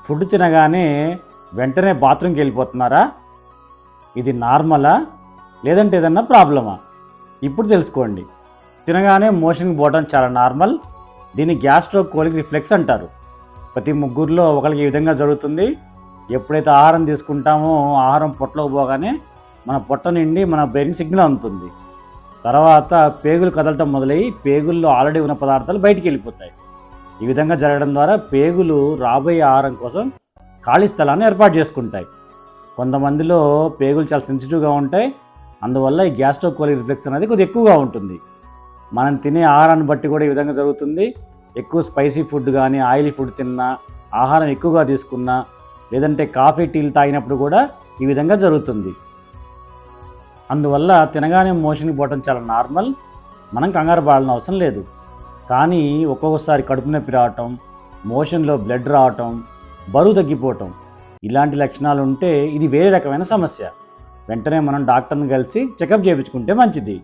Food తినగానే వెంటనే బాత్రూమ్కి వెళ్ళిపోతున్నారా? ఇది నార్మలా లేదంటే ఏదన్నా ప్రాబ్లమా? ఇప్పుడు తెలుసుకోండి. తినగానే మోషన్కి పోవడం చాలా నార్మల్. దీన్ని గ్యాస్ట్రోకోలిక్ రిఫ్లెక్స్ అంటారు. ప్రతి ముగ్గురులో ఒకరికి ఈ విధంగా జరుగుతుంది. ఎప్పుడైతే ఆహారం తీసుకుంటామో ఆహారం పొట్టలోకి పోగానే మన పొట్ట నుండి మన బ్రెయిన్ సిగ్నల్ అందుతుంది. తర్వాత పేగులు కదలటం మొదలై పేగుల్లో ఆల్రెడీ ఉన్న పదార్థాలు బయటికి వెళ్ళిపోతాయి. ఈ విధంగా జరగడం ద్వారా పేగులు రాబోయే ఆహారం కోసం ఖాళీ స్థలాన్ని ఏర్పాటు చేసుకుంటాయి. కొంతమందిలో పేగులు చాలా సెన్సిటివ్గా ఉంటాయి. అందువల్ల ఈ గ్యాస్ట్రోకోలిక్ రిఫ్లెక్స్ అనేది కొద్దిగా ఎక్కువగా ఉంటుంది. మనం తినే ఆహారాన్ని బట్టి కూడా ఈ విధంగా జరుగుతుంది. ఎక్కువ స్పైసీ ఫుడ్ కానీ ఆయిలీ ఫుడ్ తిన్నా, ఆహారం ఎక్కువగా తీసుకున్నా, లేదంటే కాఫీ టీలు తాగినప్పుడు కూడా ఈ విధంగా జరుగుతుంది. అందువల్ల తినగానే మోషన్కి పోవటం చాలా నార్మల్. మనం కంగారు పడాల్సిన అవసరం లేదు. కానీ ఒక్కొక్కసారి కడుపు నొప్పి రావటం, మోషన్లో బ్లడ్ రావటం, బరువు తగ్గిపోవటం ఇలాంటి లక్షణాలు ఉంటే ఇది వేరే రకమైన సమస్య. వెంటనే మనం డాక్టర్ని కలిసి చెకప్ చేయించుకుంటే మంచిది.